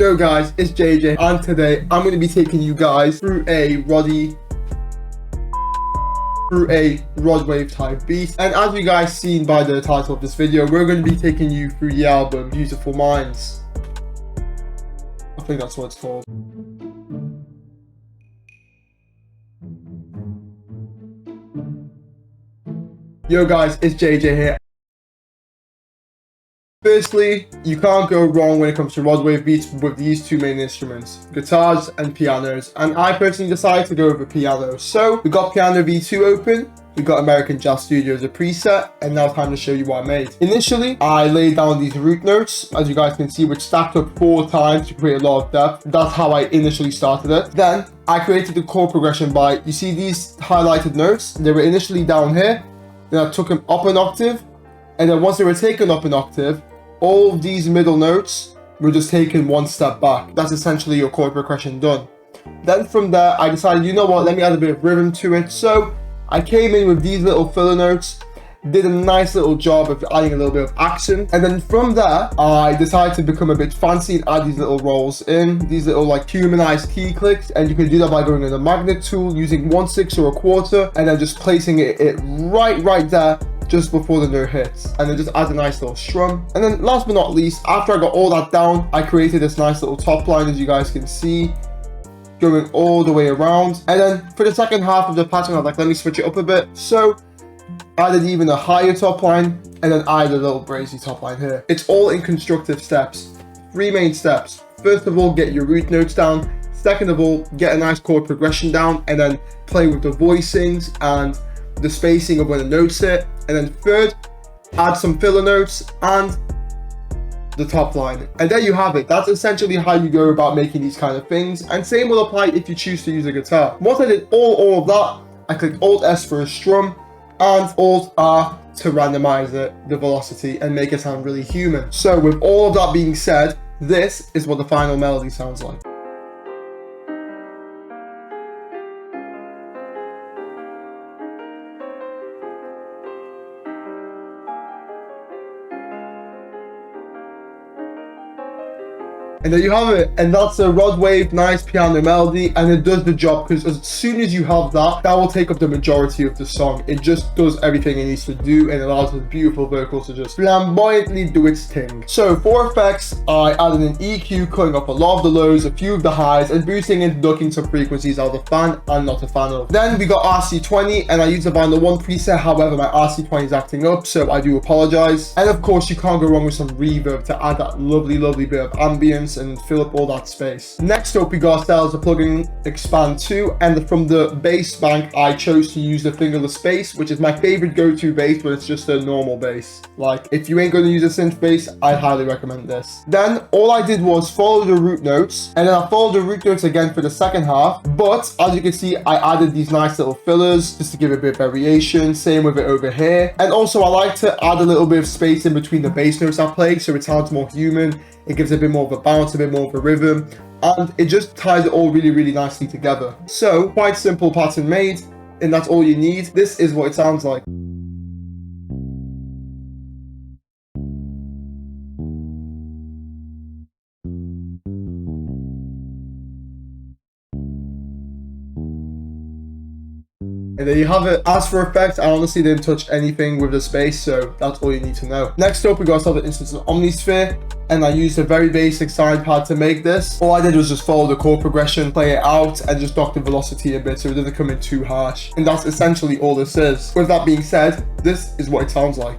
Yo guys, it's JJ, and today I'm going to be taking you guys through a rod wave type beat. And as you guys seen by the title of this video, we're going to be taking you through the album Beautiful Minds. I think that's what it's called. Yo guys, it's JJ here. Firstly, you can't go wrong when it comes to rod wave beats with these two main instruments, guitars and pianos, and I personally decided to go with the piano. So we got Piano V2 open, we got American Jazz Studio as a preset, and now it's time to show you what I made. Initially, I laid down these root notes, as you guys can see, which stacked up 4 times to create a lot of depth. That's how I initially started it. Then I created the chord progression by, you see these highlighted notes, they were initially down here, then I took them up an octave, and then once they were taken up an octave, all of these middle notes were just taken one step back. That's essentially your chord progression done. Then from there, I decided, you know what, let me add a bit of rhythm to it. So I came in with these little filler notes, did a nice little job of adding a little bit of accent. And then from there, I decided to become a bit fancy and add these little rolls in, these little like humanized key clicks. And you can do that by going in the magnet tool, using 1/6 or a quarter, and then just placing it right there, just before the note hits, and then just adds a nice little strum. And then last but not least, after I got all that down, I created this nice little top line, as you guys can see, going all the way around. And then for the second half of the pattern, I was like, let me switch it up a bit. So I added even a higher top line, and then I added a little brazy top line here. It's all in constructive steps. 3 main steps. First of all, get your root notes down. Second of all, get a nice chord progression down, and then play with the voicings and the spacing of when the notes hit. And then third, add some filler notes and the top line. And there you have it. That's essentially how you go about making these kind of things. And same will apply if you choose to use a guitar. Once I did all of that, I clicked Alt S for a strum and Alt R to randomize it, the velocity, and make it sound really human. So with all of that being said, this is what the final melody sounds like. And there you have it, and that's a rod wave nice piano melody, and it does the job, because as soon as you have that, that will take up the majority of the song. It just does everything it needs to do, and allows the beautiful vocals to just flamboyantly do its thing. So for effects, I added an EQ, cutting up a lot of the lows, a few of the highs, and boosting and ducking some frequencies I was a fan and not a fan of. Then we got RC20, and I used the Vinyl 1 preset. However, my RC20 is acting up, so I do apologize. And of course, you can't go wrong with some reverb to add that lovely bit of ambience and fill up all that space. Next up, we got ourselves a plugin Expand 2, and from the bass bank, I chose to use the fingerless bass, which is my favorite go-to bass, but it's just a normal bass. Like, if you ain't going to use a synth bass, I highly recommend this. Then all I did was follow the root notes, and then I followed the root notes again for the second half. But as you can see, I added these nice little fillers just to give it a bit of variation. Same with it over here. And also, I like to add a little bit of space in between the bass notes I play, so it sounds more human. It gives a bit more of a bounce, a bit more of a rhythm, and it just ties it all really nicely together. So quite simple pattern made, and that's all you need. This is what it sounds like. And there you have it. As for effects, I honestly didn't touch anything with the space, so that's all you need to know. Next up, we got ourselves an instance of Omnisphere, and I used a very basic sine pad to make this. All I did was just follow the chord progression, play it out, and just knock the velocity a bit so it doesn't come in too harsh. And that's essentially all this is. With that being said, this is what it sounds like.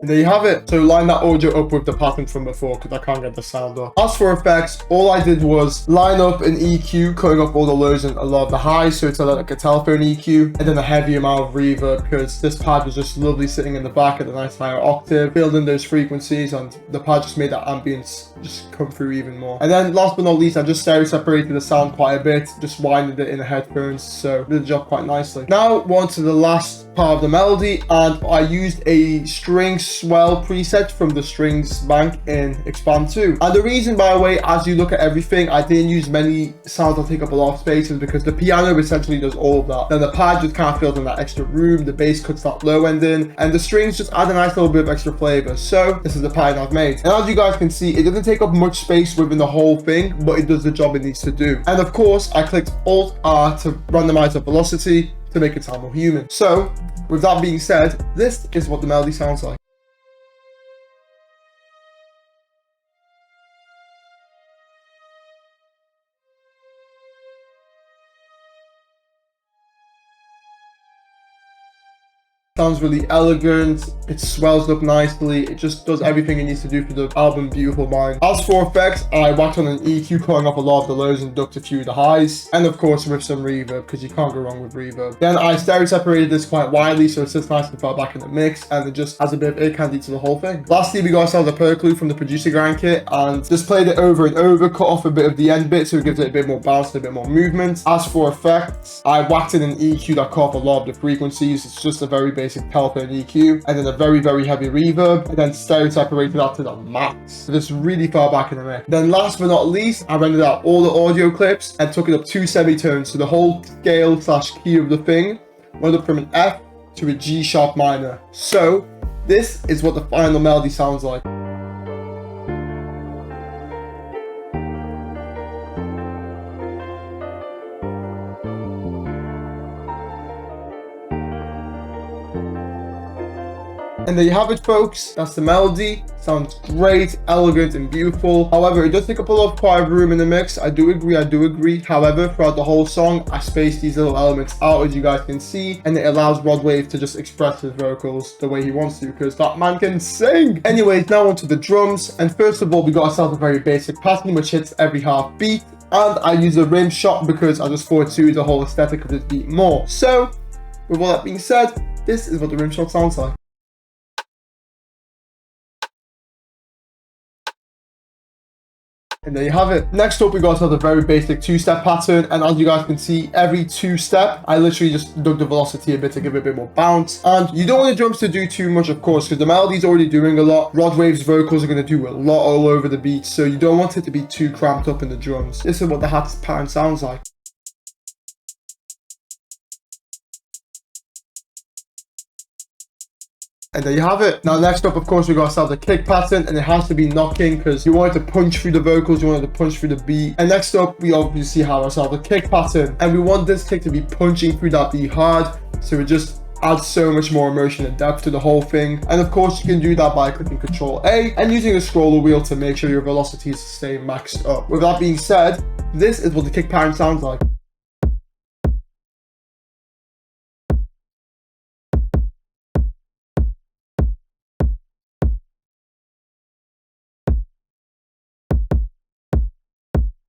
And there you have it. So line that audio up with the pattern from before, because I can't get the sound up. As for effects, all I did was line up an EQ, cutting off all the lows and a lot of the highs, so it's like a telephone EQ, and then a heavy amount of reverb, because this pad was just lovely sitting in the back at a nice higher octave, building those frequencies, and the pad just made that ambience just come through even more. And then last but not least, I just stereo separated the sound quite a bit, just winded it in the headphones, so did the job quite nicely. Now we're on to the last part of the melody, and I used a string swell preset from the strings bank in Expand 2. And the reason, by the way, as you look at everything, I didn't use many sounds that take up a lot of space is because the piano essentially does all of that. Then the pad just kind of fills in that extra room, the bass cuts that low end in, and the strings just add a nice little bit of extra flavor. So this is the pattern I've made. And as you guys can see, it doesn't take up much space within the whole thing, but it does the job it needs to do. And of course, I clicked Alt R to randomize the velocity to make it sound more human. So with that being said, this is what the melody sounds like. Sounds really elegant, it swells up nicely, it just does everything it needs to do for the album Beautiful Mind. As for effects, I whacked on an EQ, cutting off a lot of the lows and ducked a few of the highs, and of course with some reverb, because you can't go wrong with reverb. Then I stereo separated this quite widely so it sits nice and far back in the mix, and it just has a bit of ear candy to the whole thing. Lastly, we got ourselves a perclue from the producer grind kit, and just played it over and over, cut off a bit of the end bit so it gives it a bit more bounce and a bit more movement. As for effects, I whacked in an EQ that cut off a lot of the frequencies. It's just a very basic telephone EQ, and then a very heavy reverb, and then stereo separated that to the max, so just really far back in the mix. Then last but not least, I rendered out all the audio clips and took it up 2 semitones, so the whole scale slash key of the thing went up from an F to a G sharp minor. So this is what the final melody sounds like. And there you have it, folks. That's the melody. Sounds great, elegant, and beautiful. However, it does take up a lot of quiet room in the mix. I do agree. However, throughout the whole song, I spaced these little elements out, as you guys can see, and it allows Rod Wave to just express his vocals the way he wants to, because that man can sing. Anyways, now onto the drums. And first of all, we got ourselves a very basic pattern which hits every half beat. And I use a rim shot because I just thought it suited the whole aesthetic of this beat more. So, with all that being said, this is what the rim shot sounds like. And there you have it. Next up, we got a very basic 2-step pattern, and as you guys can see, every 2-step, I literally just dug the velocity a bit to give it a bit more bounce. And you don't want the drums to do too much, of course, because the melody's already doing a lot. Rod Wave's vocals are going to do a lot all over the beat, so you don't want it to be too cramped up in the drums. This is what the hat pattern sounds like. And there you have it. Now next up, of course, we got ourselves a kick pattern, and it has to be knocking because you want it to punch through the vocals, you want it to punch through the beat. And next up, we obviously have ourselves a kick pattern, and we want this kick to be punching through that beat hard, so it just adds so much more emotion and depth to the whole thing. And of course, you can do that by clicking Ctrl A and using the scroller wheel to make sure your velocities stay maxed up. With that being said, this is what the kick pattern sounds like.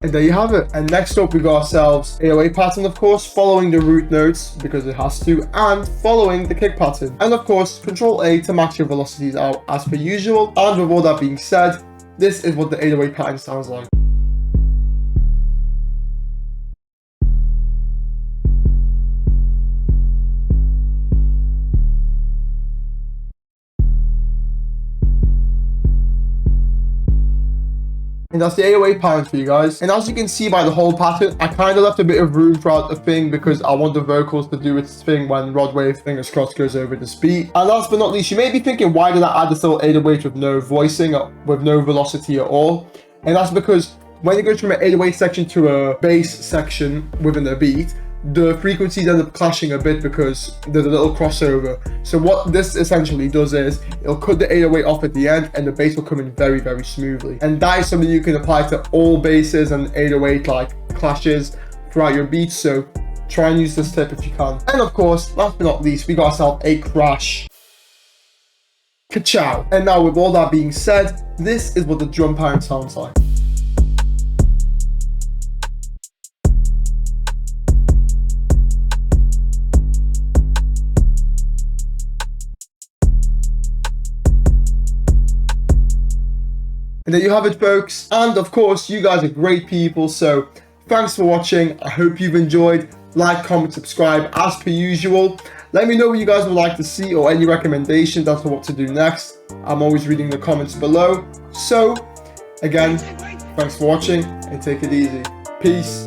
And there you have it. And next up, we got ourselves 808 pattern, of course, following the root notes because it has to, and following the kick pattern. And of course, Ctrl A to max your velocities out as per usual. And with all that being said, this is what the 808 pattern sounds like. And that's the 808 pattern for you guys. And as you can see by the whole pattern, I kind of left a bit of room throughout the thing because I want the vocals to do its thing when Rod Wave, fingers crossed, goes over this beat. And last but not least, you may be thinking, why did I add this little 808 with no voicing, with no velocity at all? And that's because when it goes from an 808 section to a bass section within the beat, the frequencies end up clashing a bit because there's a little crossover. So what this essentially does is it'll cut the 808 off at the end and the bass will come in very smoothly. And that is something you can apply to all basses and 808 like clashes throughout your beats. So try and use this tip if you can. And of course, last but not least, we got ourselves a crash. Ka-chow. And now with all that being said, this is what the drum pattern sounds like. And there you have it, folks. And of course, you guys are great people, so thanks for watching. I hope you've enjoyed. Like, comment, subscribe as per usual. Let me know what you guys would like to see or any recommendations as to what to do next. I'm always reading the comments below. So, again, thanks for watching and take it easy. Peace.